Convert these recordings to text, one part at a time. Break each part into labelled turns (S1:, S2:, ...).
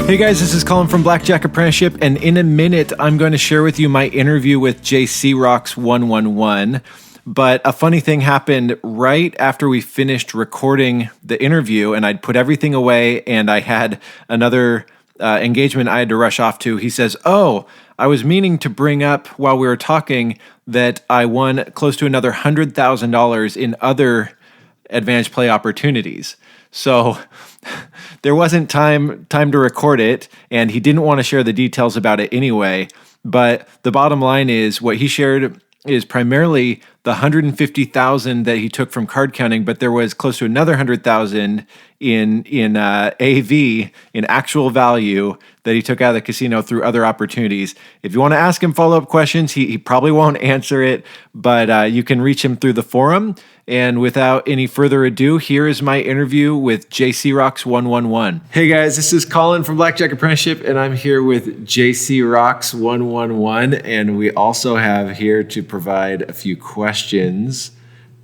S1: Hey guys, this is Colin from Blackjack Apprenticeship, and in a minute, I'm going to share with you my interview with jcrox111. But a funny thing happened right after we finished recording the interview, and I'd put everything away, and I had another engagement I had to rush off to. He says, "Oh, I was meaning to bring up while we were talking that I won close to another $100,000 in other advantage play opportunities." So there wasn't time to record it, and he didn't want to share the details about it anyway. But the bottom line is what he shared is primarily the $150,000 that he took from card counting, but there was close to another $100,000 in AV, in actual value, that he took out of the casino through other opportunities. If you want to ask him follow-up questions, he probably won't answer it, but you can reach him through the forum. And without any further ado, here is my interview with jcrox111. Hey guys, this is Colin from Blackjack Apprenticeship, and I'm here with jcrox111, and we also have here to provide a few questions.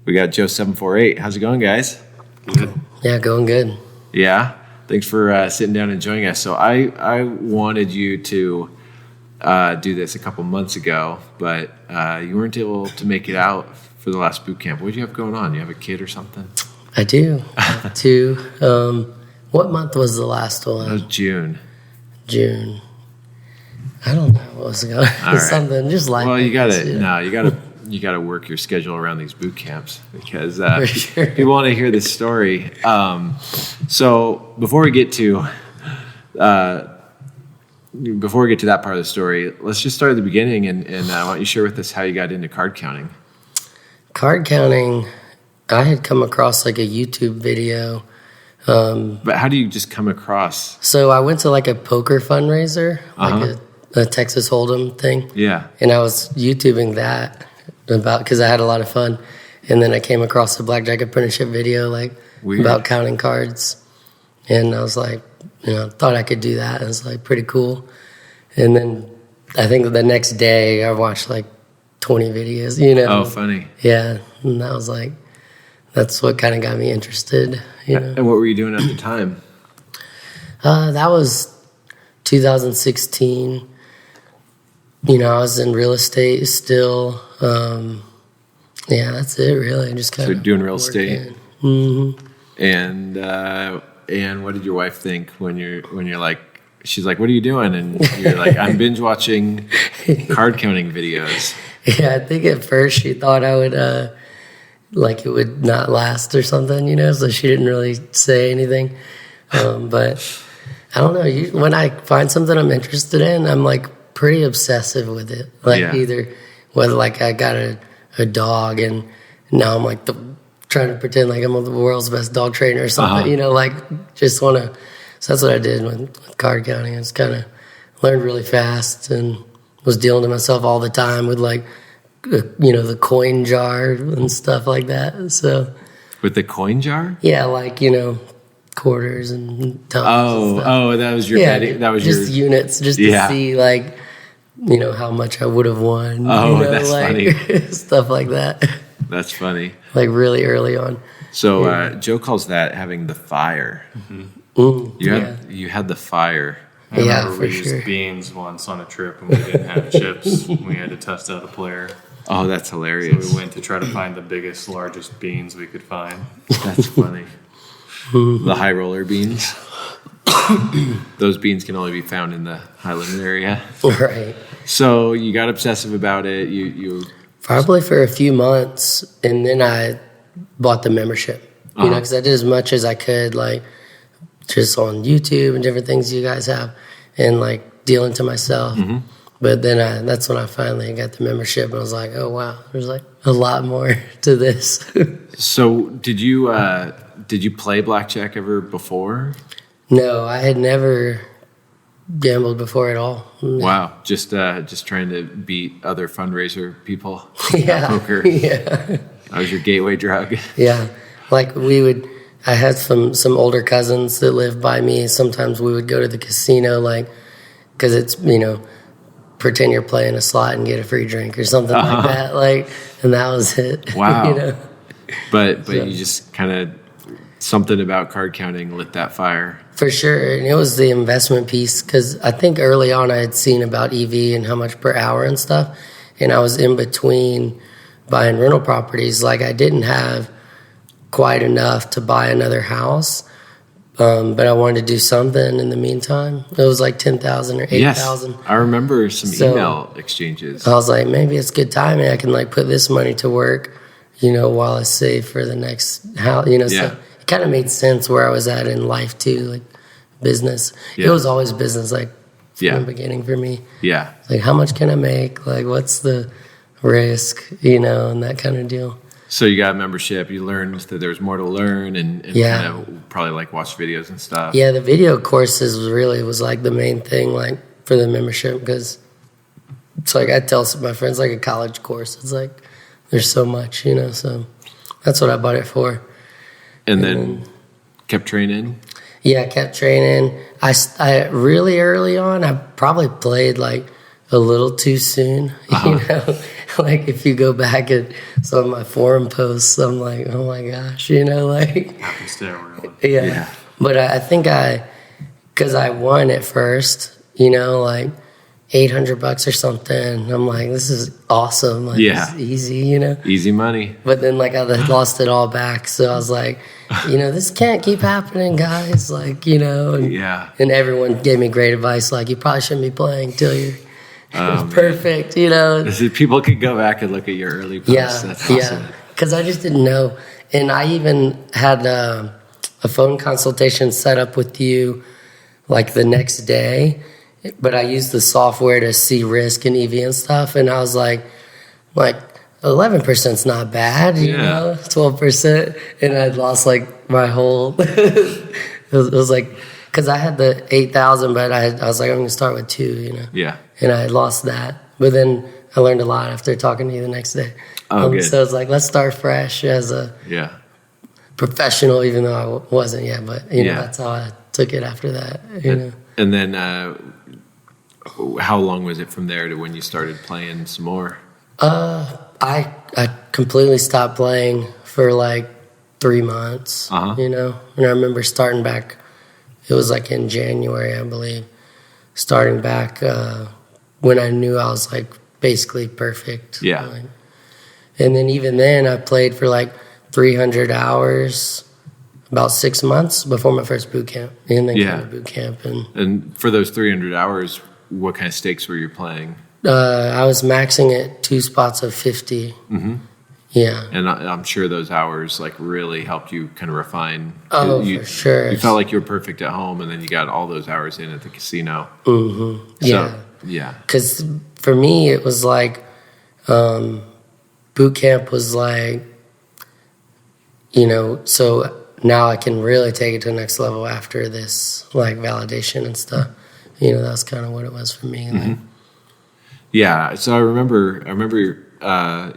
S1: We got Joe748. How's it going, guys?
S2: Good. Yeah, going good.
S1: Yeah? Thanks for sitting down and joining us. So I wanted you to do this a couple months ago, but you weren't able to make it out for the last boot camp. What do you have going on? You have a kid or something?
S2: I do. I have two. What month was the last one?
S1: It was June.
S2: June. I don't know what was going on. Something just like.
S1: Well, you gotta work your schedule around these boot camps because
S2: sure.
S1: People want to hear this story. So before we get to that part of the story, let's just start at the beginning and why don't you share with us how you got into card counting?
S2: Card counting, I had come across like a YouTube video.
S1: But how do you just come across?
S2: So I went to like a poker fundraiser, like a Texas Hold'em thing.
S1: Yeah.
S2: And I was YouTubing that because I had a lot of fun. And then I came across the Blackjack Apprenticeship video, about counting cards. And I was like, thought I could do that. It was like pretty cool. And then I think the next day I watched like 20 videos,
S1: Oh, funny.
S2: Yeah. And that was like, that's what kind of got me interested,
S1: And what were you doing at the time?
S2: That was 2016. I was in real estate still. Yeah, that's it really. Just kind of
S1: doing real estate.
S2: Mm-hmm.
S1: And what did your wife think when you're like, she's like, "What are you doing?" And you're like, "I'm binge watching card counting videos."
S2: Yeah, I think at first she thought I would, it would not last or something, so she didn't really say anything. But I don't know. When I find something I'm interested in, I'm pretty obsessive with it. Either whether I got a dog and now I'm trying to pretend like I'm the world's best dog trainer or something, just want to. So that's what I did with card counting. I just kind of learned really fast and was dealing to myself all the time with the coin jar and stuff like that. So
S1: with the coin jar?
S2: Yeah, quarters and tons.
S1: Oh, that was your betting. That was
S2: just your units, just to see how much I would have won.
S1: Oh, that's funny.
S2: Stuff like that.
S1: That's funny.
S2: Really early on.
S1: So Joe calls that having the fire.
S2: Mm-hmm.
S1: You had the fire.
S3: I remember we used beans once on a trip and we didn't have chips. We had to test out a player.
S1: Oh, that's hilarious.
S3: So we went to try to find the biggest, largest beans we could find.
S1: That's funny. The high roller beans. Those beans can only be found in the Highland area.
S2: Right.
S1: So you got obsessive about it. You
S2: probably for a few months, and then I bought the membership. Because I did as much as I could, just on YouTube and different things you guys have, and dealing to myself. Mm-hmm. But then that's when I finally got the membership, and I was like, oh wow, there's a lot more to this.
S1: So did you play blackjack ever before?
S2: No, I had never gambled before at all.
S1: Wow, just trying to beat other fundraiser people.
S2: Yeah,
S1: poker.
S2: Yeah,
S1: that was your gateway drug.
S2: Yeah, I had some older cousins that lived by me. Sometimes we would go to the casino, because it's pretend you're playing a slot and get a free drink or something like that. And that was it.
S1: Wow. But you just kind of something about card counting lit that fire.
S2: For sure. And it was the investment piece, because I think early on I had seen about EV and how much per hour and stuff. And I was in between buying rental properties. Like, I didn't have quite enough to buy another house, but I wanted to do something in the meantime. It was like $10,000 or $8,000.
S1: Yes, I remember some email exchanges.
S2: I was like, maybe it's good timing. I can like put this money to work, you know, while I save for the next house, you know.
S1: Yeah.
S2: So it kind of made sense where I was at in life too, like business.
S1: Yeah.
S2: It was always business, like from
S1: Yeah.
S2: the beginning for me.
S1: Yeah.
S2: Like, how much can I make? Like, what's the risk, you know, and that kind of deal.
S1: So you got a membership. You learned that there's more to learn, and
S2: Yeah.
S1: kind of probably like watch videos and stuff.
S2: Yeah, the video courses was like the main thing, like for the membership, because it's like I tell my friends, like a college course. It's like there's so much, you know. So that's what I bought it for.
S1: And then kept training.
S2: Yeah, I kept training. I really early on, I probably played like a little too soon. You know, like if you go back at some of my forum posts, I'm like, oh my gosh, you know, like.
S3: Happens to everyone.
S2: Yeah. But I think because I won at first, you know, like $800 or something. I'm like, this is awesome. Like,
S1: Yeah.
S2: it's easy, you know.
S1: Easy money.
S2: But then, like, I lost it all back. So I was like, you know, this can't keep happening, guys. Like, you know. And,
S1: Yeah.
S2: and everyone gave me great advice. Like, you probably shouldn't be playing till you're perfect, you know.
S1: People could go back and look at your early posts.
S2: Yeah.
S1: That's awesome.
S2: Yeah. Because I just didn't know. And I even had a phone consultation set up with you, like, the next day. But I used the software to see risk and EV and stuff. And I was like 11%'s not bad, you know, 12%. And I'd lost like my whole, it was like, because I had the 8,000, but I was like, I'm going to start with 2, you know.
S1: Yeah.
S2: And I had lost that. But then I learned a lot after talking to you the next day.
S1: Oh, good.
S2: So it's like, let's start fresh as a professional, even though I wasn't yet. But, you know, that's how I took it after that, you know.
S1: And then how long was it from there to when you started playing some more?
S2: I completely stopped playing for like 3 months, you know. And I remember starting back, it was like in January, I believe, starting back when I knew I was like basically perfect.
S1: Yeah.
S2: Like, and then even then I played for like 300 hours, about 6 months before my first boot camp. And then came to boot camp.
S1: And for those 300 hours, what kind of stakes were you playing?
S2: I was maxing at 2 spots of 50. Mm-hmm. Yeah.
S1: And I'm sure those hours like really helped you kind of refine.
S2: For sure.
S1: You felt like you were perfect at home, and then you got all those hours in at the casino.
S2: Mm-hmm.
S1: So, yeah.
S2: Because for me, it was like boot camp was like, you know, so now I can really take it to the next level after this, like, validation and stuff. You know, that's kind of what it was for me.
S1: Mm-hmm.
S2: Like,
S1: yeah. So I remember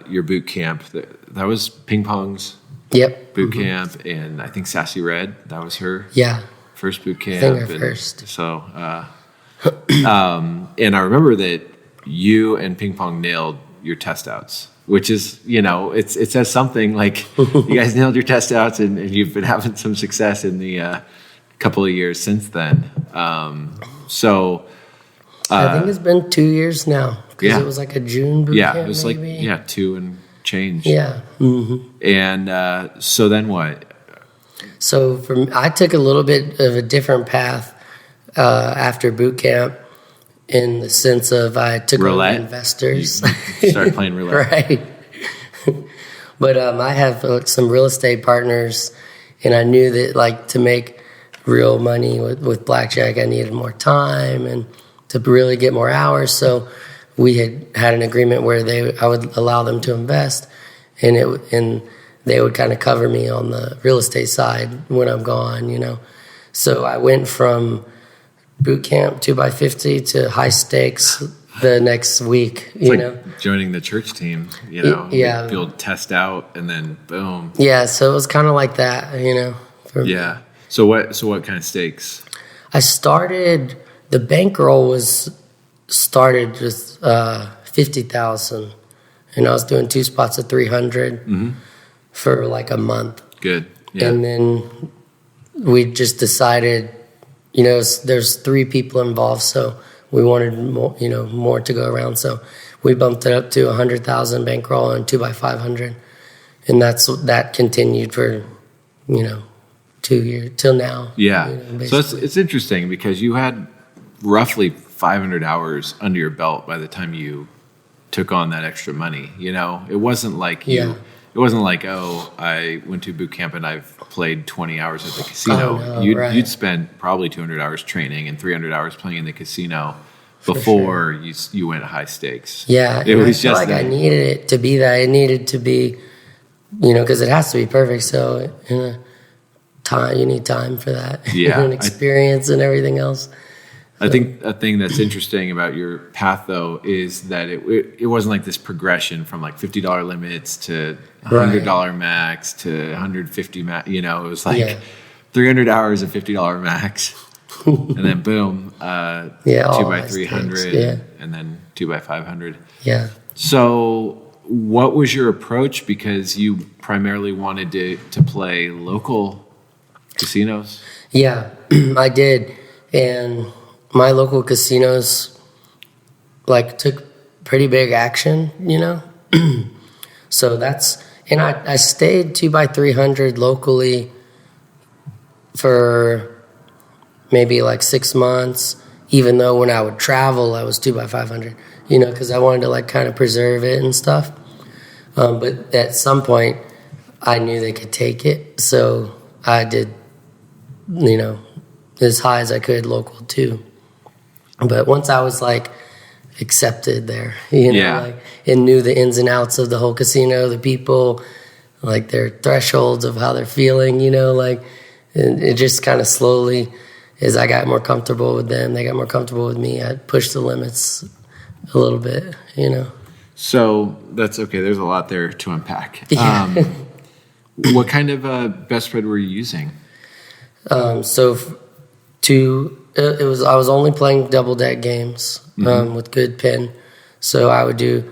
S1: your boot camp. That was Ping Pong's boot camp, and I think Sassy Red, that was her first boot camp.
S2: I think her first.
S1: So, and I remember that you and Ping Pong nailed your test outs, which is, you know, it says something like you guys nailed your test outs, and you've been having some success in the couple of years since then. So
S2: I think it's been 2 years now, because it was like a June boot camp.
S1: Yeah, it was
S2: maybe.
S1: like 2 and change.
S2: Yeah. Mm-hmm.
S1: And so then what?
S2: So I took a little bit of a different path after boot camp, in the sense of I took
S1: roulette?
S2: on investors.
S1: You started playing roulette.
S2: Right. But I have some real estate partners, and I knew that, like, to make real money with Blackjack, I needed more time and to really get more hours. So we had an agreement where I would allow them to invest, and they would kind of cover me on the real estate side when I'm gone, you know. So I went from boot camp 2x50 to high stakes the next week, you know.
S1: Joining the church team, you know.
S2: Yeah.
S1: You'll test out, and then boom.
S2: Yeah, so it was kind of like that, you know.
S1: Yeah. So what kind of stakes?
S2: I started, the bankroll started with 50,000, and I was doing 2 spots of 300 for like a month.
S1: Good. Yeah.
S2: And then we just decided, there's 3 people involved, so we wanted more to go around. So we bumped it up to 100,000 bankroll and 2x500, and that continued for 2 years till now.
S1: Yeah. So it's interesting because you had roughly 500 hours under your belt by the time you took on that extra money. It wasn't like It wasn't like, I went to boot camp and I've played 20 hours at the casino.
S2: Oh, no,
S1: you'd spent probably 200 hours training and 300 hours playing in the casino before you went high stakes.
S2: Yeah,
S1: it was
S2: I feel like I needed it to be that. It needed to be, because it has to be perfect. So you need time for that.
S1: Yeah,
S2: and experience and everything else.
S1: I think a thing that's interesting about your path, though, is that it wasn't like this progression from like $50 limits to $100 max to $150 max. It was like 300 hours of $50 max, and then boom, 2x300, and then 2x500.
S2: Yeah.
S1: So, what was your approach? Because you primarily wanted to play local casinos.
S2: Yeah, I did, and my local casinos took pretty big action, So and I stayed 2x300 locally for maybe 6 months, even though when I would travel, I was 2x500, because I wanted to kind of preserve it and stuff. But at some point I knew they could take it. So I did, as high as I could local too. But once I was accepted there, and knew the ins and outs of the whole casino, the people, their thresholds of how they're feeling, and it just kind of slowly, as I got more comfortable with them, they got more comfortable with me, I pushed the limits a little bit,
S1: So that's okay. There's a lot there to unpack.
S2: Yeah.
S1: What kind of bet spread were you using?
S2: I was only playing double deck games with good pin, so I would do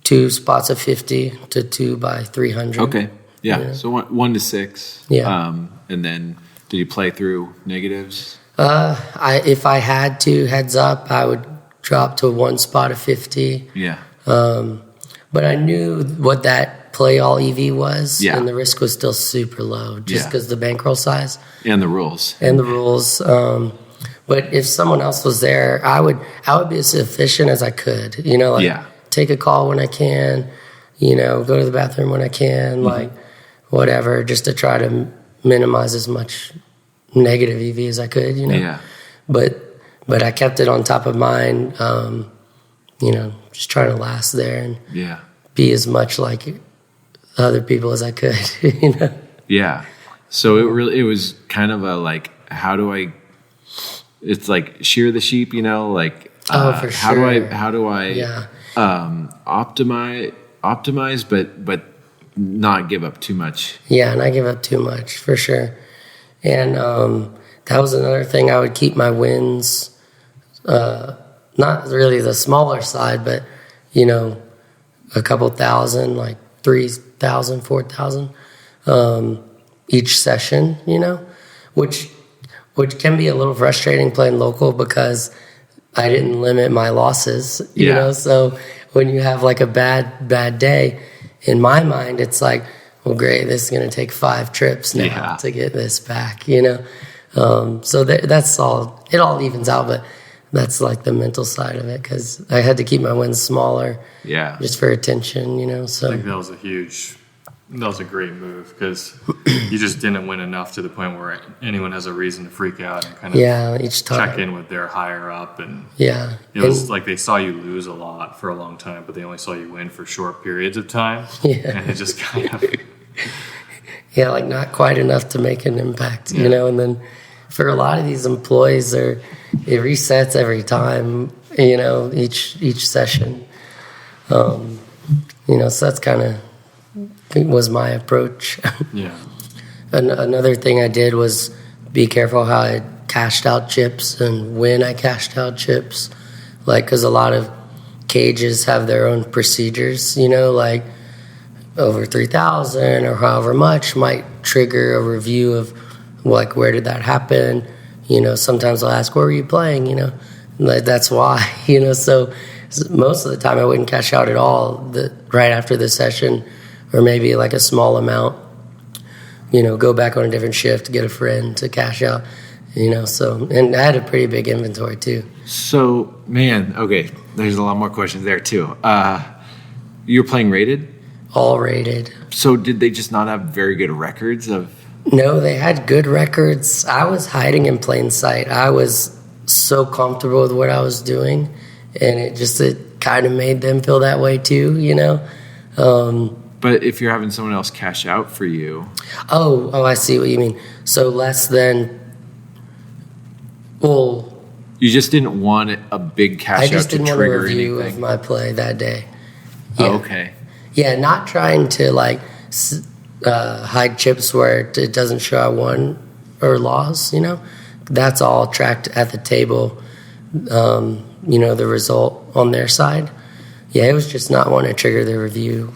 S2: 2 spots of 50 to 2x300.
S1: Okay, yeah. So 1 to 6.
S2: Yeah.
S1: And then did you play through negatives?
S2: If I had to heads up, I would drop to 1 spot of 50.
S1: Yeah.
S2: But I knew what that play all EV was, and the risk was still super low, just because the bankroll size
S1: and the rules.
S2: But if someone else was there, I would be as efficient as I could. Take a call when I can. Go to the bathroom when I can. Whatever, just to try to minimize as much negative EV as I could.
S1: Yeah.
S2: But I kept it on top of mind. Just trying to last there and be as much like other people as I could.
S1: Yeah. So it was kind of a how do I? It's shear the sheep, for sure. How do I optimize, but not give up too much.
S2: Yeah, not give up too much, for sure. And that was another thing. I would keep my wins, not really the smaller side, but a couple thousand, 3,000, 4,000 each session. Which can be a little frustrating playing local because I didn't limit my losses, you know? So when you have a bad day, in my mind, it's well, great, this is going to take 5 trips now to get this back, So that's all, it all evens out, but that's the mental side of it because I had to keep my wins smaller just for attention, so.
S3: I think that was a great move because you just didn't win enough to the point where anyone has a reason to freak out and kind of
S2: each time
S3: check in with their higher up. And
S2: it
S3: was they saw you lose a lot for a long time, but they only saw you win for short periods of time. And it just kind of...
S2: not quite enough to make an impact, and then for a lot of these employees, it resets every time, each session. So that's kind of... was my approach.
S3: Yeah.
S2: Another thing I did was be careful how I cashed out chips and when I cashed out chips. Because a lot of cages have their own procedures, over 3,000 or however much might trigger a review of like, where did that happen? Sometimes I'll ask, where were you playing? Like, that's why, so most of the time I wouldn't cash out at all right after the session, or maybe like a small amount, go back on a different shift, get a friend to cash out, so, and I had a pretty big inventory too.
S1: So, man, okay, there's a lot more questions there too. You're playing rated?
S2: All rated.
S1: So did they just not have very good records of?
S2: No, they had good records. I was hiding in plain sight. I was so comfortable with what I was doing, and it kind of made them feel that way too,
S1: But if you're having someone else cash out for you.
S2: Oh, I see what you mean. So less than, well.
S1: You just didn't want a big cash out to trigger anything.
S2: I just didn't want a review of my play that day. Yeah.
S1: Oh, okay.
S2: Yeah, not trying to like hide chips where it doesn't show I won or lost, That's all tracked at the table, the result on their side. Yeah, it was just not wanting to trigger the review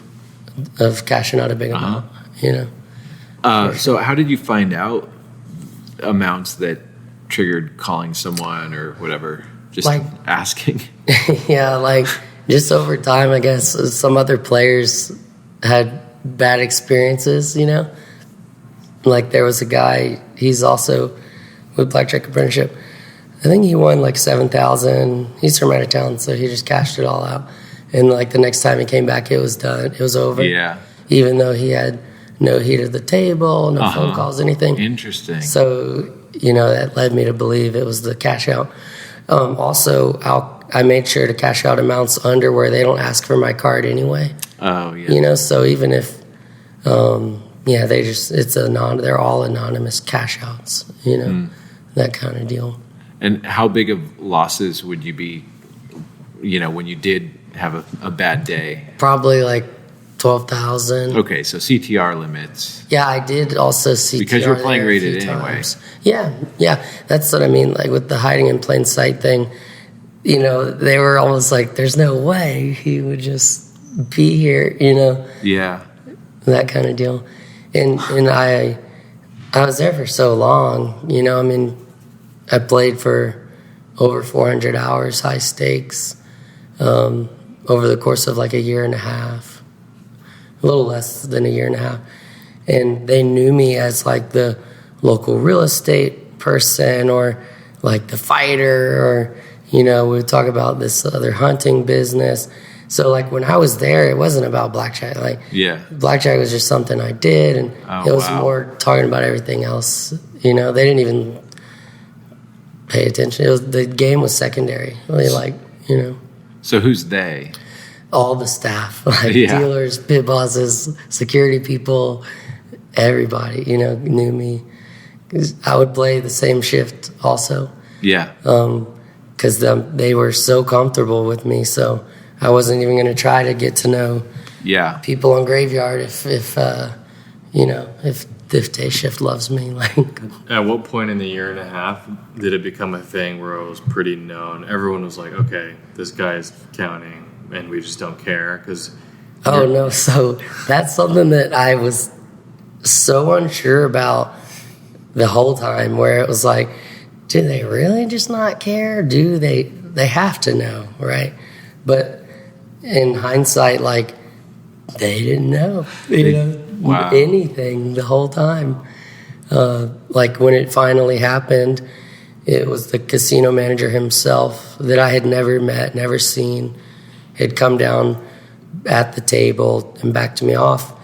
S2: of cashing out a big amount,
S1: So how did you find out amounts that triggered calling someone or whatever? Just like asking?
S2: Yeah, like just over time, I guess some other players had bad experiences, Like there was a guy, he's also with Blackjack Apprenticeship. I think he won like $7,000. He's from out of town, so he just cashed it all out. And like the next time he came back, it was done. It was over.
S1: Yeah.
S2: Even though he had no heat at the table, no phone calls, anything.
S1: Interesting.
S2: So, that led me to believe it was the cash out. Also, I made sure to cash out amounts under where they don't ask for my card anyway.
S1: Oh, yeah.
S2: So even if, they're all anonymous cash outs, that kind of deal.
S1: And how big of losses would you be, when you did have a bad day?
S2: Probably like 12,000.
S1: Okay, so CTR limits.
S2: Yeah, I did also CTR.
S1: Because you're playing rated anyway.
S2: Yeah, that's what I mean. Like with the hiding in plain sight thing, they were almost like, there's no way he would just be here,
S1: Yeah.
S2: That kind of deal. And I was there for so long, I played for over 400 hours, high stakes, over the course of like a year and a half, a little less than a year and a half. And they knew me as like the local real estate person or like the fighter or, we would talk about this other hunting business. So like when I was there, it wasn't about Blackjack. Like Blackjack was just something I did, and it was more talking about everything else. They didn't even pay attention. The game was secondary. Really,
S1: So who's they?
S2: All the staff, dealers, pit bosses, security people, everybody. Knew me. 'Cause I would play the same shift also.
S1: Yeah.
S2: Because they were so comfortable with me, so I wasn't even going to try to get to know people on Graveyard if day shift loves me.
S3: At what point in the year and a half did it become a thing where it was pretty known? Everyone was like, okay, this guy's counting, and we just don't care?
S2: No, so that's something that I was so unsure about the whole time, where it was like, do they really just not care? Do they have to know, right? But in hindsight, they didn't know, anything the whole time. When it finally happened, it was the casino manager himself that I had never met, never seen, had come down at the table and backed me off.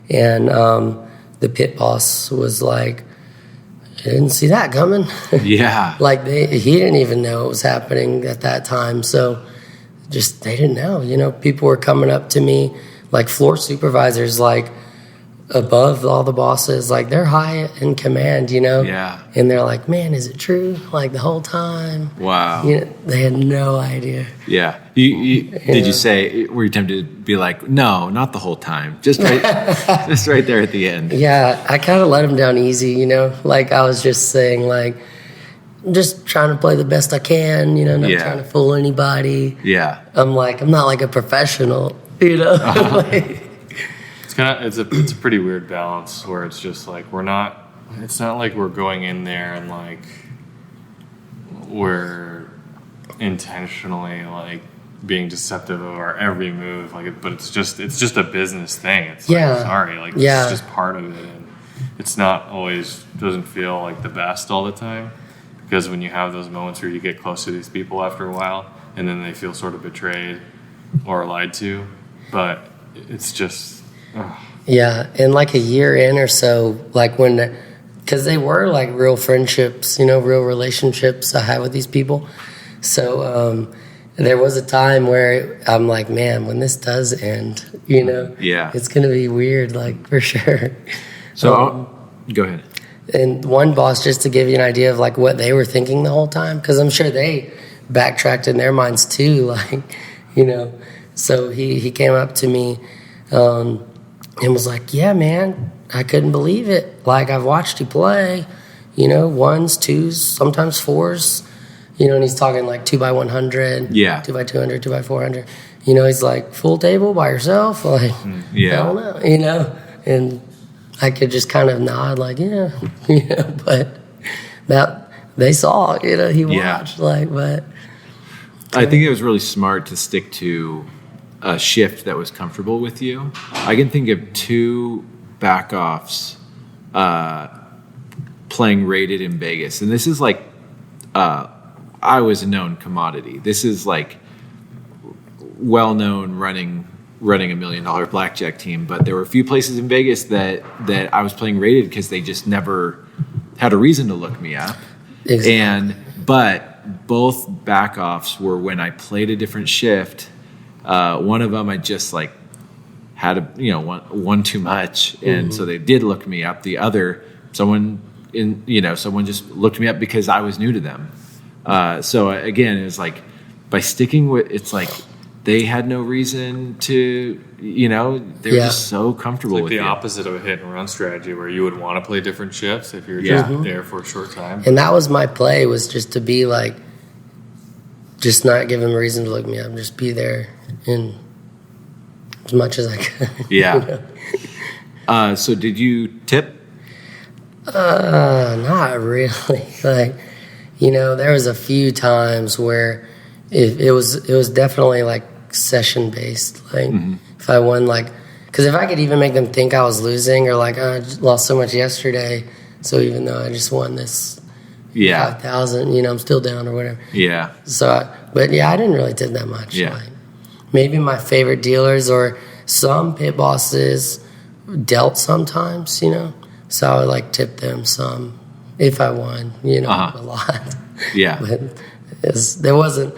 S2: And the pit boss was like, I didn't see that coming.
S1: Yeah.
S2: He didn't even know what was happening at that time. So they didn't know. People were coming up to me, like floor supervisors, above all the bosses, they're high in command,
S1: Yeah.
S2: And they're like, man, is it true? The whole time.
S1: Wow.
S2: They had no idea.
S1: Yeah. Did you say, were you tempted to be like, no, not the whole time, just right there at the end?
S2: Yeah, I kind of let them down easy, I was just saying, I'm just trying to play the best I can, not trying to fool anybody.
S1: Yeah.
S2: I'm not like a professional,
S3: It's a pretty weird balance where it's just we're not it's not like we're going in there and like we're intentionally like being deceptive of our every move, like, but it's just a business thing. It's like, sorry, like, it's just part of it, and it's not always, doesn't feel like the best all the time, because when you have those moments where you get close to these people after a while and then they feel sort of betrayed or lied to, but it's just
S2: and like a year in or so, like when, because they were like real friendships, you know, real relationships I had with these people. So there was a time where I'm like, man, when this does end, you know, it's going to be weird, like, for sure.
S1: So go ahead.
S2: And one boss, just to give you an idea of like what they were thinking the whole time, because I'm sure they backtracked in their minds too, like, you know. So he came up to me and was like, yeah, man, I couldn't believe it. Like, I've watched you play, you know, 1s, 2s, sometimes 4s. You know, and he's talking like 2x100, 2x200, 2x400. You know, he's like, full table by yourself? Like, I don't know, you know? And I could just kind of nod like, you know, but that they saw, you know, he watched, like, but.
S1: I think it was really smart to stick to a shift that was comfortable with you. I can think of 2 back-offs playing rated in Vegas. And this is like, I was a known commodity. This is like well-known running a $1 million blackjack team, but there were a few places in Vegas that I was playing rated because they just never had a reason to look me up.
S2: Exactly.
S1: But both back-offs were when I played a different shift. One of them I just like had one too much, and so they did look me up. The other, someone just looked me up because I was new to them. So again, it was like by sticking with, it's like they had no reason to, they were just so comfortable with
S3: the
S1: you.
S3: opposite of a hit and run strategy where you would want to play different shifts if you're just there for a short time.
S2: And that was my play, was just to be like, just not give them a reason to look me up, just be there in as much as I could.
S1: Yeah. So did you tip?
S2: Not really. Like, there was a few times where it was definitely like session based. Like if I won, like, because if I could even make them think I was losing, or like, I lost so much yesterday, so even though I just won this 5,000, I'm still down or whatever.
S1: Yeah.
S2: So, I didn't really tip that much.
S1: Yeah.
S2: Like, maybe my favorite dealers or some pit bosses dealt sometimes, so I would like tip them some if I won, a lot.
S1: Yeah.
S2: But there wasn't,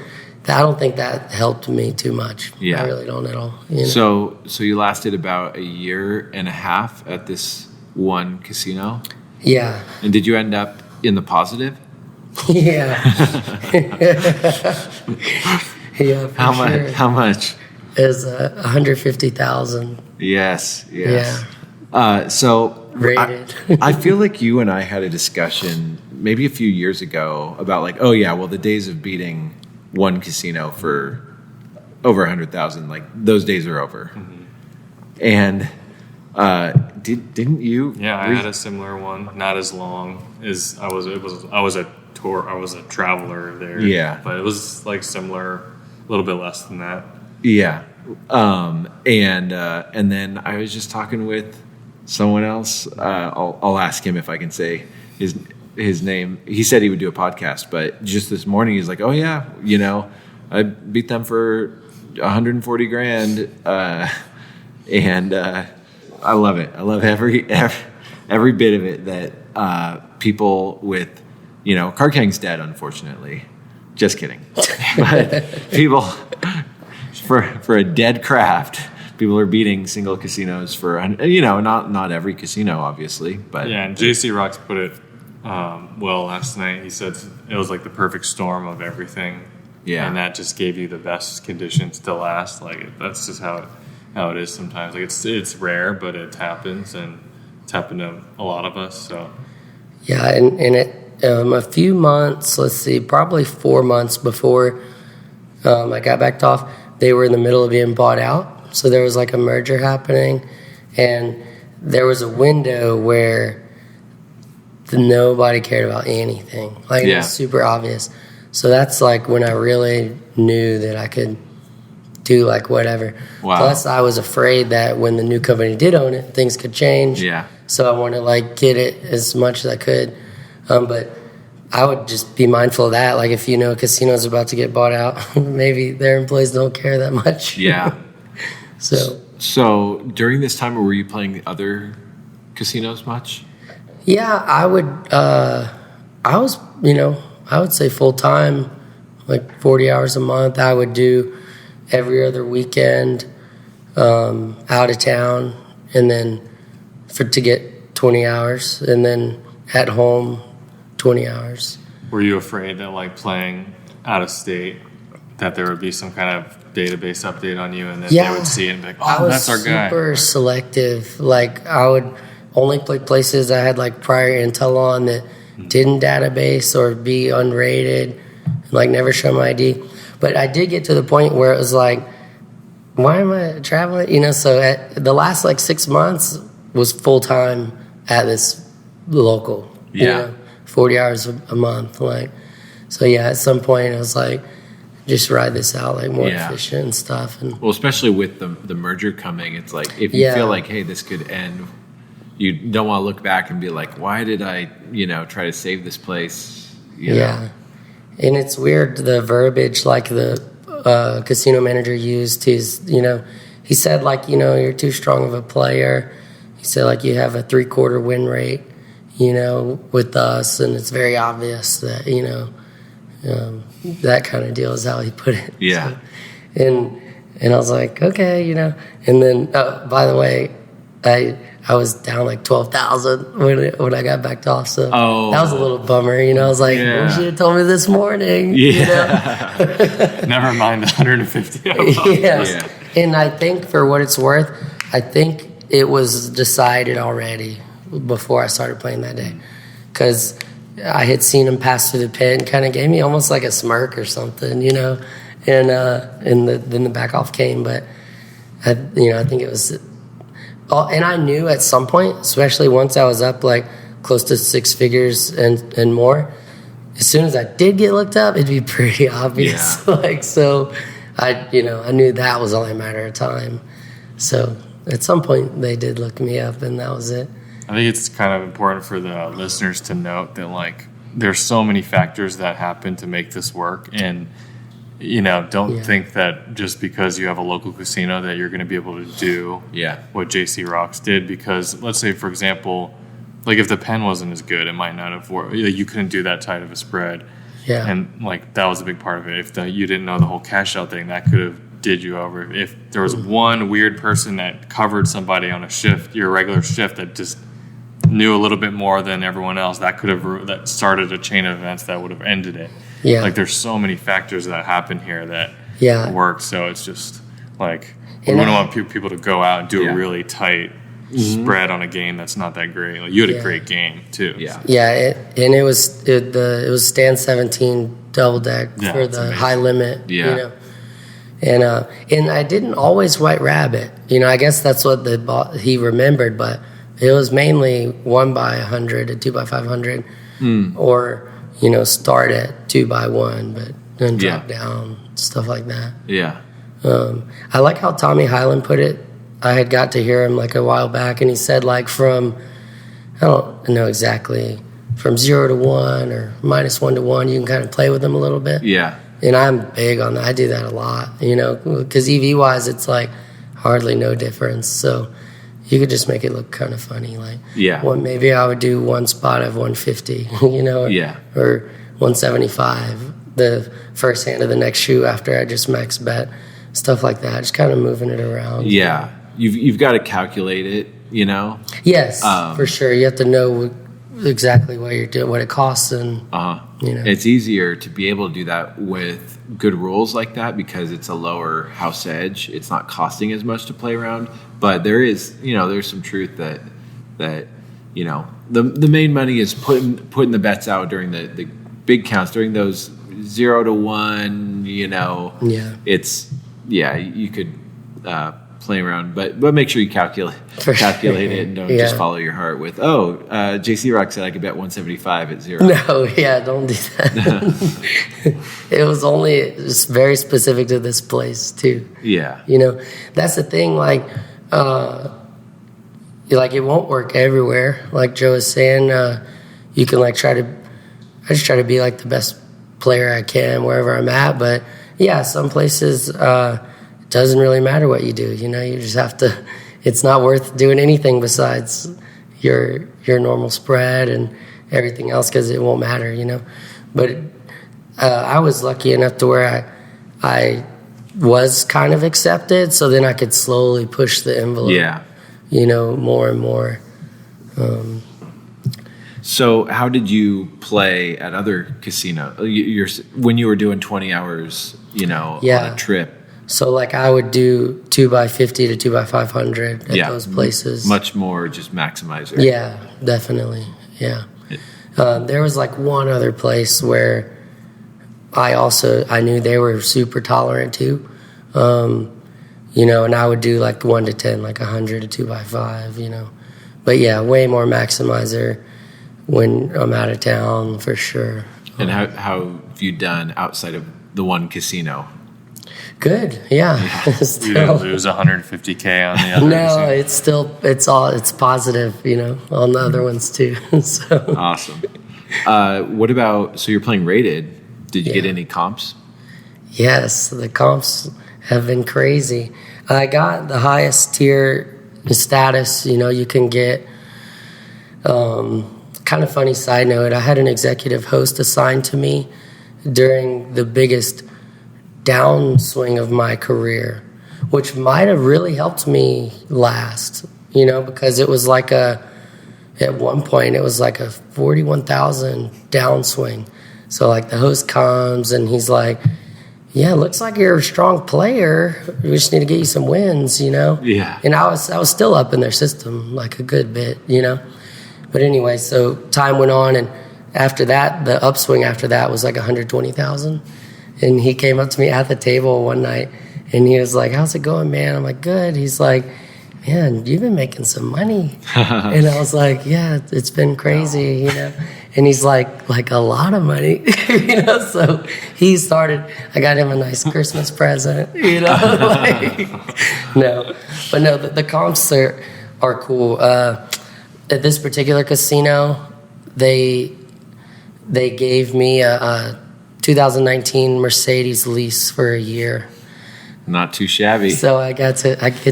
S2: I don't think that helped me too much.
S1: Yeah.
S2: I really don't at all.
S1: So you lasted about a year and a half at this one casino?
S2: Yeah.
S1: And did you end up in the positive?
S2: Yeah. Yeah.
S1: How much?
S2: Sure.
S1: How much?
S2: It was 150,000.
S1: Yes.
S2: Yeah.
S1: So
S2: rated.
S1: I feel like you and I had a discussion maybe a few years ago about like, the days of beating one casino for over 100,000, like those days are over. And didn't you?
S3: Yeah, I had a similar one, not as long as I was a traveler there.
S1: Yeah.
S3: But it was like similar, a little bit less than that.
S1: Yeah. And then I was just talking with someone else. I'll ask him if I can say his name. He said he would do a podcast, but just this morning he's like, "Oh yeah, I beat them for 140 grand." And I love it. I love every bit of it that people with, Card Kang's dead, unfortunately. Just kidding. But people, for a dead craft, people are beating single casinos for, not every casino, obviously. But
S3: yeah, and jcrox put it well last night. He said it was like the perfect storm of everything. Yeah. And that just gave you the best conditions to last. Like, that's just how it is sometimes. Like, it's rare, but it happens, and it's happened to a lot of us. So
S2: yeah, and it a few months, let's see, probably 4 months before I got backed off, they were in the middle of being bought out. So there was like a merger happening, and there was a window where nobody cared about anything. Like, it was super obvious. So that's like when I really knew that I could do like whatever.
S1: Wow.
S2: Plus, I was afraid that when the new company did own it, things could change.
S1: Yeah.
S2: So I wanted to like get it as much as I could. But I would just be mindful of that. Like, if a casino's about to get bought out, maybe their employees don't care that much.
S1: Yeah.
S2: So
S1: during this time, were you playing the other casinos much?
S2: Yeah, I would. I was, I would say full time, like 40 hours a month. I would do every other weekend, out of town, and then to get 20 hours, and then at home 20 hours.
S3: Were you afraid that like playing out of state, that there would be some kind of database update on you, and then they would see it and be like, oh, that's our guy?
S2: I was super selective. Like, I would only play places I had like prior intel on that didn't database or be unrated, and like never show my ID. But I did get to the point where it was like, why am I traveling? So at the last like 6 months was full time at this local. 40 hours a month. Like, so at some point I was like, just ride this out, like more efficient and stuff. And
S1: well, especially with the merger coming, it's like if you feel like, hey, this could end, you don't want to look back and be like, why did I, try to save this place? You know?
S2: And it's weird, the verbiage like the casino manager used. He said like, you're too strong of a player. He said like, you have a 3/4 win rate, with us, and it's very obvious that that kind of deal is how he put it.
S1: Yeah.
S2: So, and I was like, okay, and then by the way, I was down like 12,000 when I got backed off, so that was a little bummer. I was like, you should have told me this morning.
S3: Never mind the 150.
S2: Yeah. And I think for what it's worth, I think it was decided already before I started playing that day, because I had seen him pass through the pit and kind of gave me almost like a smirk or something, and then the back off came. But I think it was, and I knew at some point, especially once I was up like close to 6 figures and more, as soon as I did get looked up, it'd be pretty obvious. So I knew that was only a matter of time. So at some point they did look me up, and that was it.
S3: I think it's kind of important for the listeners to note that like there's so many factors that happen to make this work, and don't think that just because you have a local casino that you're going to be able to do what jcrox did. Because let's say, for example, like if the pen wasn't as good, it might not have worked. You couldn't do that tight of a spread, and like that was a big part of it. If you didn't know the whole cash out thing, that could have did you over. If there was one weird person that covered somebody on a shift, your regular shift, that just knew a little bit more than everyone else, that started a chain of events that would have ended it. Like there's so many factors that happen here that work. So it's just like we wouldn't want people to go out and do a really tight spread on a game that's not that great. Like, you had a great game too.
S2: It was stand 17 double deck for the high limit. And I didn't always white rabbit. I guess that's what he remembered, but it was mainly 1x100 and 2x500, or start at 2x1, but then drop down, stuff like that. I like how Tommy Highland put it. I had got to hear him like a while back, and he said like from, I don't know exactly, from 0 to 1 or -1 to 1, you can kind of play with them a little bit. And I'm big on that. I do that a lot, because EV wise, it's like hardly no difference. So you could just make it look kind of funny. Like, maybe I would do one spot of 150, or 175, the first hand of the next shoe after I just max bet, stuff like that. Just kind of moving it around.
S1: You've got to calculate it,
S2: Yes, for sure. You have to know exactly what you're doing, what it costs, and
S1: it's easier to be able to do that with good rules like that because it's a lower house edge. It's not costing as much to play around, but there's some truth that the main money is putting the bets out during the big counts, during those 0 to 1. It's you could play around, but make sure you calculate it and don't just follow your heart with, JC Rock said I could bet 175 at 0.
S2: No, don't do that. It was only just very specific to this place too.
S1: Yeah.
S2: That's the thing, like it won't work everywhere. Like Joe was saying, you can I just try to be like the best player I can wherever I'm at, but some places it doesn't really matter what you do. You just have to. It's not worth doing anything besides your normal spread and everything else because it won't matter. But I was lucky enough to where I was kind of accepted, so then I could slowly push the envelope. Yeah. More and more.
S1: So how did you play at other casinos? When you were doing 20 hours, on a trip? So
S2: I would do 2x50 to 2x500 at those places.
S1: Much more just maximizer.
S2: Yeah, definitely. Yeah. There was one other place where I knew they were super tolerant too. And I would do 1 to 10, 100 to 2x5, But way more maximizer when I'm out of town for sure.
S1: And how have you done outside of the one casino?
S2: Good, yeah.
S3: You didn't lose 150K on the other.
S2: No, it's positive, on the other ones too. So.
S1: Awesome. What about, so you're playing rated? Did you get any comps?
S2: Yes, the comps have been crazy. I got the highest tier status, you can get. Kind of funny side note, I had an executive host assigned to me during the biggest downswing of my career, which might have really helped me last, because it was at one point, it was a 41,000 downswing. So the host comes and he's like, yeah, looks like you're a strong player. We just need to get you some wins, Yeah. And I was still up in their system a good bit, But anyway, so time went on, and after that, the upswing after that was 120,000. And he came up to me at the table one night, and he was like, "How's it going, man?" I'm like, "Good." He's like, "Man, you've been making some money." And I was like, "Yeah, it's been crazy, And he's like a lot of money, So he started. I got him a nice Christmas present, No, but no, the comps are cool. At this particular casino, they gave me a 2019 Mercedes lease for a year.
S1: Not too shabby.
S2: So I get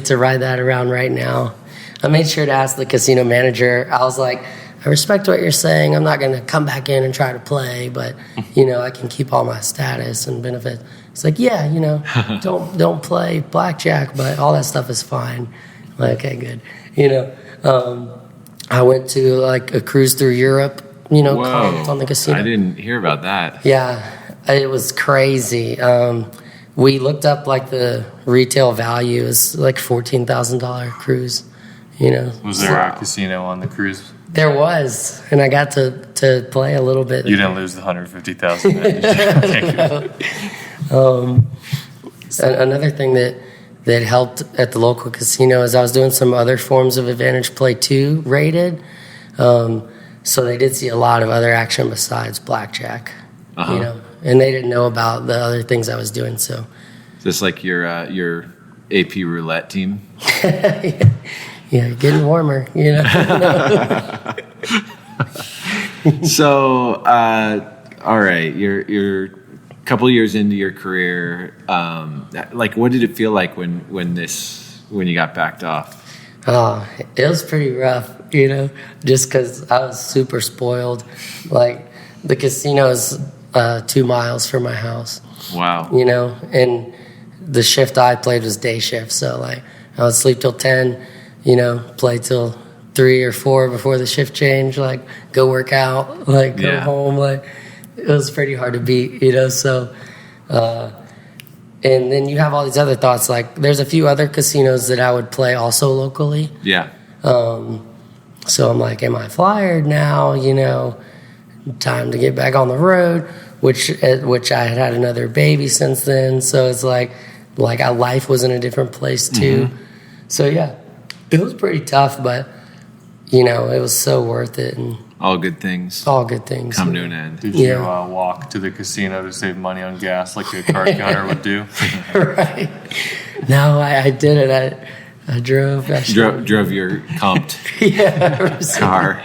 S2: to ride that around right now. I made sure to ask the casino manager. I was like, I respect what you're saying. I'm not going to come back in and try to play, but I can keep all my status and benefits. He's like, yeah, don't play blackjack, but all that stuff is fine. I'm like, okay, good. I went to a cruise through Europe, comped on the casino.
S1: I didn't hear about that.
S2: Yeah, it was crazy. We looked up the retail value is $14,000 cruise.
S3: Was there a casino on the cruise?
S2: There was, and I got to play a little bit.
S3: You didn't lose the 150,000.
S2: Another thing that helped at the local casino is I was doing some other forms of advantage play too, rated. So they did see a lot of other action besides blackjack, and they didn't know about the other things I was doing. So,
S1: just your AP roulette team.
S2: Yeah, getting warmer,
S1: So, all right, you're a couple years into your career. What did it feel like when you got backed off?
S2: Oh, it was pretty rough, just because I was super spoiled. The casino's 2 miles from my house.
S3: Wow.
S2: And the shift I played was day shift, so I would sleep till 10, play till 3 or 4 before the shift change, go work out, go home, it was pretty hard to beat, so and then you have all these other thoughts, there's a few other casinos that I would play also locally.
S1: Yeah.
S2: So I'm like, am I fired now? Time to get back on the road, which I had another baby since then. So it's like life was in a different place too. So yeah, it was pretty tough, but you know, it was so worth it. And
S1: all good things.
S2: All good things
S1: come to an end.
S3: Did you walk to the casino to save money on gas like a card counter would do?
S2: Right. No, I did it. I drove.
S1: Drove your comped car.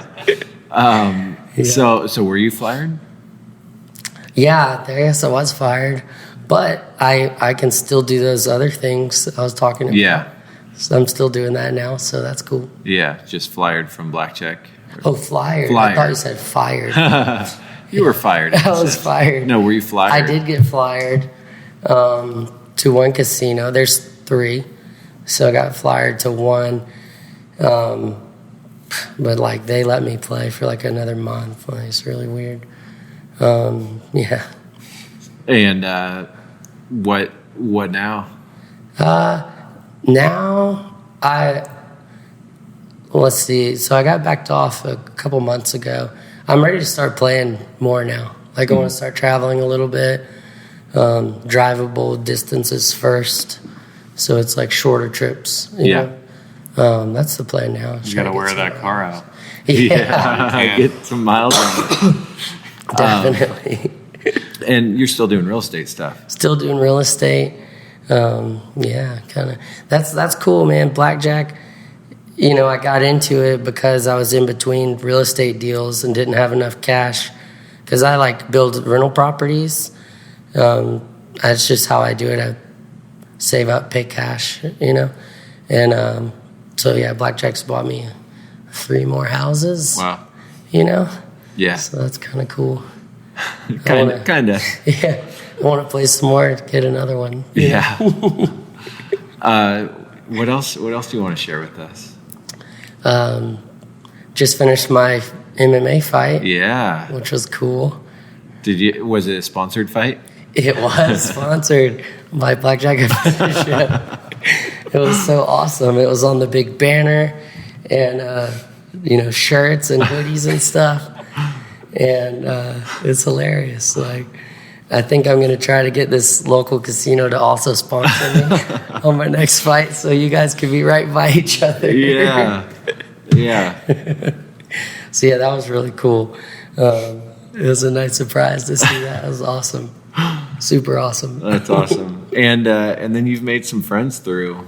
S1: So were you fired?
S2: Yeah, I guess I was fired, but I can still do those other things I was talking about.
S1: Yeah.
S2: So I'm still doing that now, so that's cool.
S1: Yeah, just fired from Blackjack.
S2: Oh, flyered. I thought you said fired.
S1: You were fired.
S2: I was fired.
S1: No, were you flyered?
S2: I did get flyered to one casino. There's 3, so I got flyered to one. But like they let me play for like another month. Like, it's really weird. Yeah.
S1: And what now?
S2: Now let's see. So I got backed off a couple months ago. I'm ready to start playing more now. Like I want to start traveling a little bit, drivable distances first. So it's like shorter trips. You know? That's the plan now.
S3: You got to wear that car out.
S2: Yeah.
S1: Get some miles on it.
S2: Definitely.
S1: And you're still doing real estate stuff.
S2: Still doing real estate. Yeah, kind of. That's cool, man. Blackjack, you know, I got into it because I was in between real estate deals and didn't have enough cash. Because I like build rental properties. That's just how I do it. I save up, pay cash, you know. And so, yeah, Blackjack's bought me 3 more houses.
S1: Wow.
S2: You know?
S1: Yeah.
S2: So that's kind of cool.
S1: Kind of.
S2: Yeah. I want to play some more, get another one.
S1: Yeah. What else do you want to share with us?
S2: Just finished my MMA fight.
S1: Yeah.
S2: Which was cool.
S1: Was it a sponsored fight?
S2: It was sponsored by Blackjack Apprenticeship. It was so awesome. It was on the big banner and, shirts and hoodies and stuff. And it's hilarious. Like, I think I'm going to try to get this local casino to also sponsor me on my next fight so you guys can be right by each other.
S1: Yeah. Yeah.
S2: So, yeah, that was really cool. It was a nice surprise to see that. It was awesome. Super awesome.
S1: That's awesome. And then you've made some friends through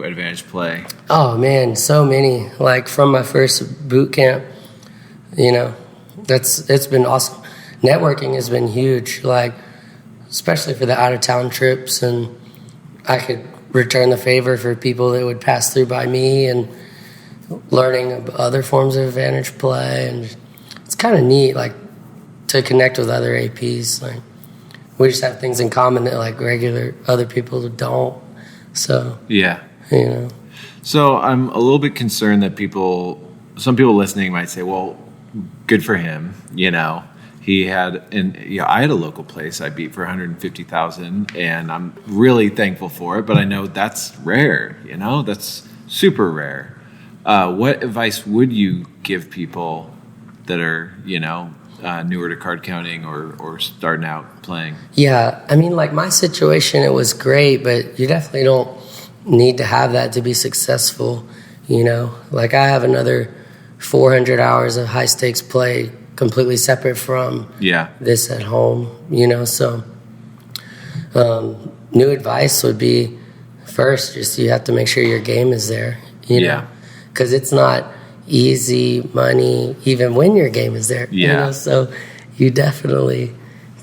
S1: Advantage Play.
S2: Oh, man, so many. Like, from my first boot camp, you know, it's been awesome. Networking has been huge, like, especially for the out-of-town trips, and I could return the favor for people that would pass through by me and learning other forms of Advantage Play, and it's kind of neat, like, to connect with other APs. Like, we just have things in common that, like, regular other people don't. So,
S1: yeah.
S2: You know.
S1: So I'm a little bit concerned that some people listening might say, well, good for him, you know. He had, I had a local place I beat for $150,000, and I'm really thankful for it. But I know that's rare, you know, that's super rare. What advice would you give people that are, you know, newer to card counting or starting out playing? Yeah,
S2: I mean, like my situation, it was great, but you definitely don't need to have that to be successful. You know, like I have another 400 hours of high stakes play completely separate from this at home, you know. So new advice would be, first, just you have to make sure your game is there, you know, because it's not easy money even when your game is there, you know. So you definitely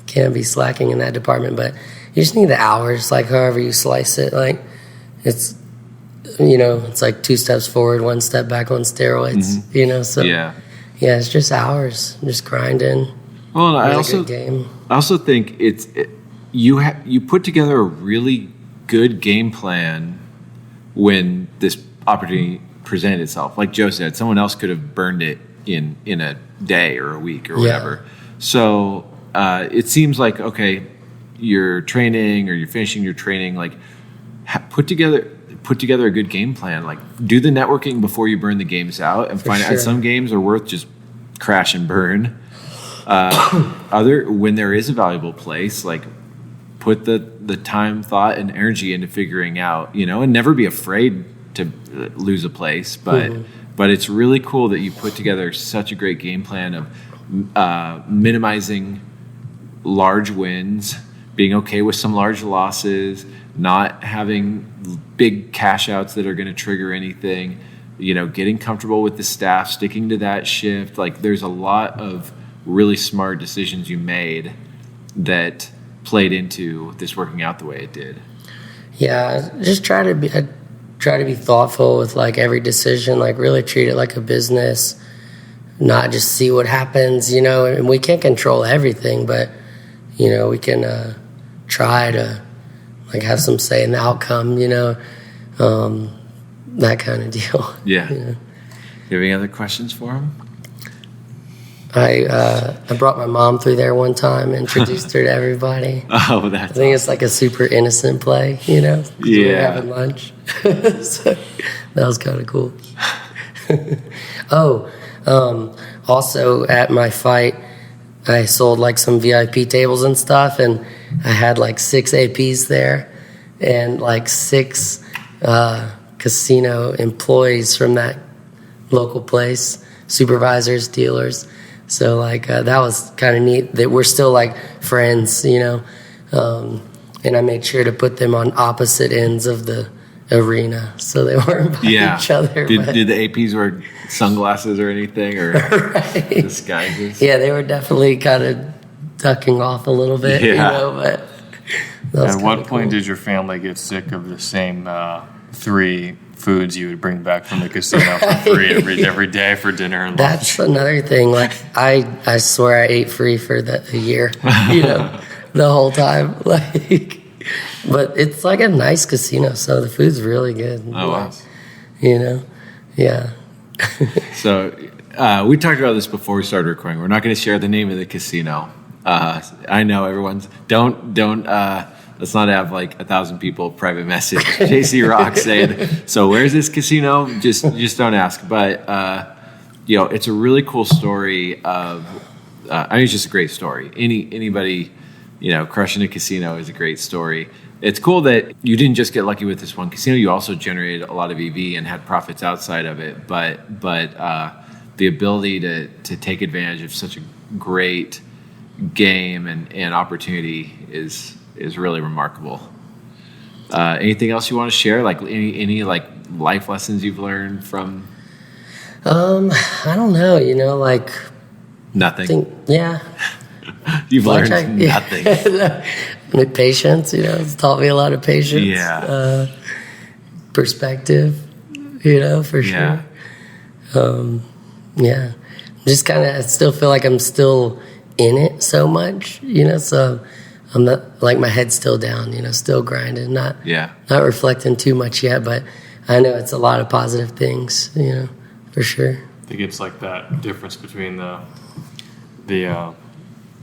S2: can be slacking in that department, but you just need the hours, like however you slice it. Like it's, you know, it's like 2 steps forward, 1 step back on steroids, you know. So yeah, it's just hours, just grinding.
S1: Well, I also think you put together a really good game plan when this opportunity presented itself. Like Joe said, someone else could have burned it in a day or a week or whatever. So it seems like, okay, you're training or you're finishing your training, like put together a good game plan. Like do the networking before you burn the games out, and find out some games are worth just crash and burn. When there is a valuable place, like put the time, thought, and energy into figuring out, you know, and never be afraid lose a place, but it's really cool that you put together such a great game plan of minimizing large wins, being okay with some large losses, not having big cash outs that are going to trigger anything, getting comfortable with the staff, sticking to that shift. Like, there's a lot of really smart decisions you made that played into this working out the way it did.
S2: Yeah, just try to be thoughtful with like every decision, like really treat it like a business, not just see what happens, and we can't control everything, but we can try to like have some say in the outcome, that kind of deal.
S1: Yeah. You have any other questions for him?
S2: I brought my mom through there one time, introduced her to everybody.
S1: Oh, that's
S2: I think it's like a super innocent play,
S1: Yeah.
S2: We were having lunch. So that was kind of cool. Also at my fight, I sold like some VIP tables and stuff, and I had like 6 APs there and like 6 casino employees from that local place, supervisors, dealers. So like that was kind of neat that we're still like friends, and I made sure to put them on opposite ends of the arena so they weren't by each other.
S1: Did the APs wear sunglasses or anything, or
S2: right.
S1: disguises?
S2: Yeah, they were definitely kind of ducking off a little bit, but
S3: at what point did your family get sick of the same 3 foods you would bring back from the casino for free every day for dinner and lunch?
S2: That's another thing. Like I swear I ate free for a year, the whole time. Like, but it's like a nice casino, so the food's really good.
S1: Oh, wow.
S2: Yeah.
S1: So we talked about this before we started recording. We're not going to share the name of the casino. I know everyone's don't. Let's not have like 1,000 people private message jcrox saying, "So where's this casino?" Just don't ask. But it's a really cool story of. It's just a great story. Anybody, crushing a casino is a great story. It's cool that you didn't just get lucky with this one casino. You also generated a lot of EV and had profits outside of it. But the ability to take advantage of such a great game and opportunity is really remarkable. Anything else you want to share? Like any like life lessons you've learned from?
S2: I don't know. Like
S1: nothing. You've
S2: Blackjack,
S1: learned nothing.
S2: Patience. It's taught me a lot of patience.
S1: Yeah.
S2: Perspective. For sure. Yeah. Just kind of. I still feel like I'm still in it so much. So. I'm not like my head's still down, still grinding, not reflecting too much yet, but I know it's a lot of positive things, for sure.
S3: I think it's like that difference between the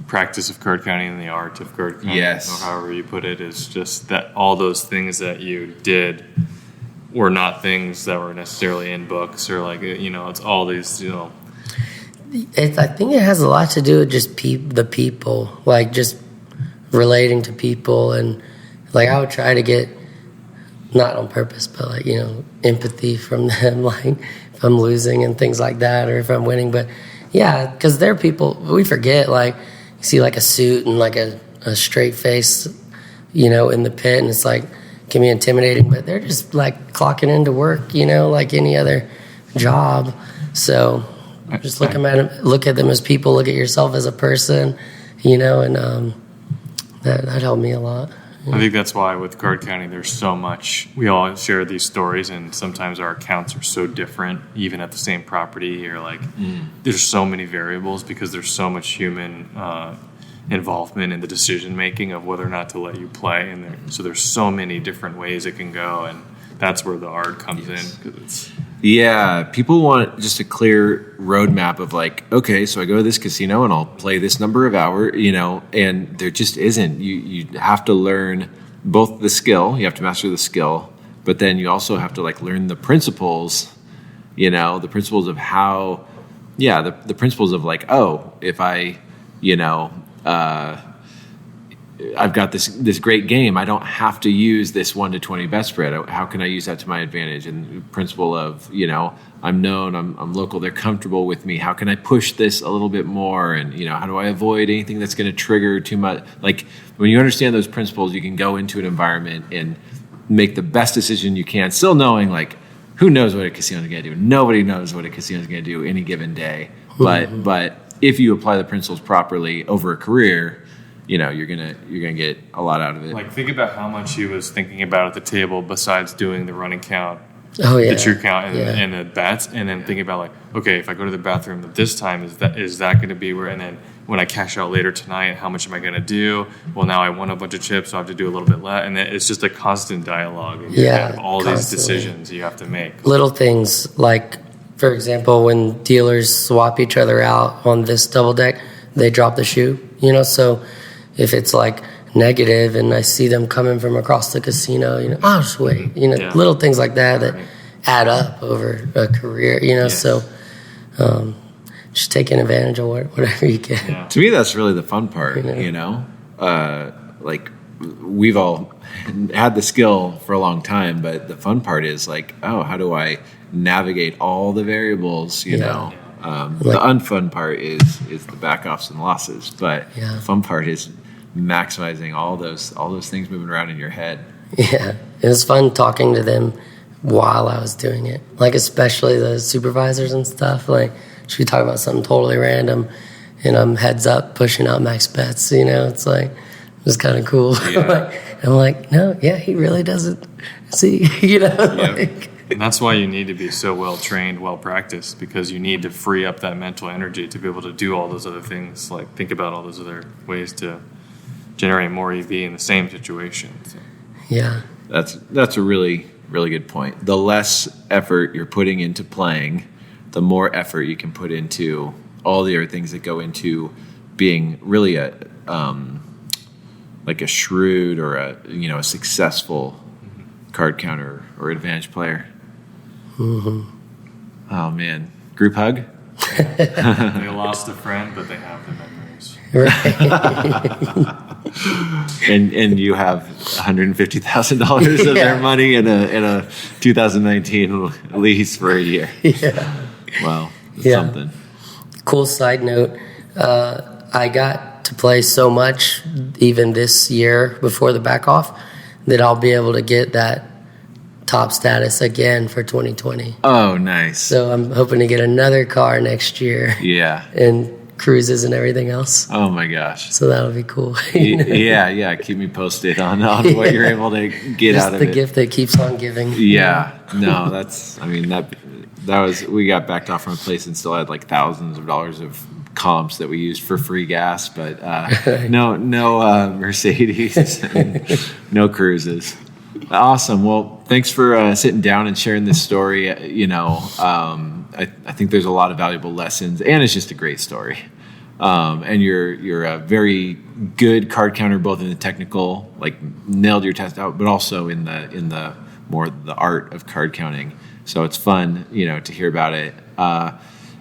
S3: practice of card counting and the art of card counting,
S1: yes,
S3: or however you put it, is just that all those things that you did were not things that were necessarily in books or like, it's all these,
S2: I think it has a lot to do with just the people, like just relating to people, and like I would try to get, not on purpose, but like empathy from them, like if I'm losing and things like that, or if I'm winning. But yeah, because they're people we forget, like you see like a suit and like a straight face in the pit, and it's like can be intimidating, but they're just like clocking into work like any other job. So just look at them as people, look at yourself as a person, and that helped me a lot.
S3: I think that's why with card counting, there's so much. We all share these stories, and sometimes our accounts are so different, even at the same property. Or like, there's so many variables because there's so much human involvement in the decision making of whether or not to let you play. And so there's so many different ways it can go, and that's where the art comes in. Because it's
S1: people want just a clear roadmap of like, okay, so I go to this casino and I'll play this number of hours, and there just isn't. You have to learn both the skill, you have to master the skill, but then you also have to like learn the principles, the principles of how, the principles of like, oh, if I, I've got this great game. I don't have to use this 1 to 20 bet spread. How can I use that to my advantage? And the principle of, I'm known, I'm local, they're comfortable with me. How can I push this a little bit more? And, how do I avoid anything that's going to trigger too much? Like, when you understand those principles, you can go into an environment and make the best decision you can, still knowing, like, who knows what a casino is going to do? Nobody knows what a casino is going to do any given day. But if you apply the principles properly over a career, you're gonna get a lot out of it.
S3: Like, think about how much he was thinking about at the table besides doing the running count,
S2: the
S3: true count, and the bets, and then thinking about, like, okay, if I go to the bathroom at this time, is that going to be where? And then when I cash out later tonight, how much am I going to do? Well, now I won a bunch of chips, so I have to do a little bit less, and it's just a constant dialogue. And you have all these decisions you have to make.
S2: Little things like, for example, when dealers swap each other out on this double deck, they drop the shoe. So if it's like negative and I see them coming from across the casino, I'll just wait. Little things like that add up over a career. So just taking advantage of whatever you can.
S1: Yeah. To me, that's really the fun part. Like, we've all had the skill for a long time, but the fun part is like, how do I navigate all the variables? The unfun part is the backoffs and losses, but the fun part is maximizing all those things moving around in your head.
S2: Yeah, it was fun talking to them while I was doing it, like especially the supervisors and stuff. Like, should we talk about something totally random, and I'm heads up pushing out max bets. It's like, it was kind of cool.
S1: Yeah.
S2: I'm like, no, he really doesn't see.
S3: And that's why you need to be so well trained, well practiced, because you need to free up that mental energy to be able to do all those other things. Like, think about all those other ways to generate more EV in the same situation. So.
S2: Yeah,
S1: that's a really, really good point. The less effort you're putting into playing, the more effort you can put into all the other things that go into being really a like a shrewd or a successful card counter or advantage player.
S2: Mm-hmm.
S1: Oh man, group hug.
S3: They lost a friend, but they have the memories.
S2: Right.
S1: and you have $150,000 of their money in a 2019 lease for a year.
S2: Yeah.
S1: Wow, that's something.
S2: Cool side note, I got to play so much even this year before the back off that I'll be able to get that top status again for 2020.
S1: Oh, nice.
S2: So I'm hoping to get another car next year.
S1: Yeah.
S2: And cruises and everything else.
S1: Oh my gosh.
S2: So that'll be cool.
S1: Yeah. Keep me posted on what you're able to get
S2: just
S1: out of it.
S2: The gift that keeps on giving.
S1: Yeah. No, that was, we got backed off from a place and still had like thousands of dollars of comps that we used for free gas, but no Mercedes, no cruises. Awesome. Well, thanks for sitting down and sharing this story. I think there's a lot of valuable lessons, and it's just a great story. And you're a very good card counter, both in the technical, like nailed your test out, but also in the more the art of card counting. So it's fun, to hear about it.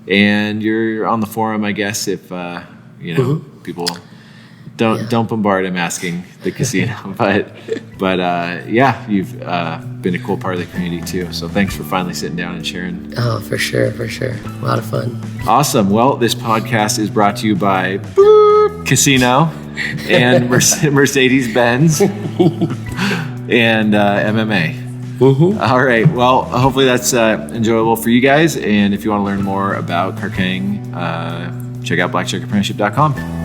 S1: And you're on the forum, I guess, if people don't bombard him asking the casino, but you've been a cool part of the community too. So thanks for finally sitting down and sharing.
S2: Oh, for sure. A lot of fun.
S1: Awesome. Well, this podcast is brought to you by Casino and Mercedes-Benz and MMA.
S2: Mm-hmm.
S1: All right. Well, hopefully that's enjoyable for you guys. And if you want to learn more about card counting, check out blackjackapprenticeship.com.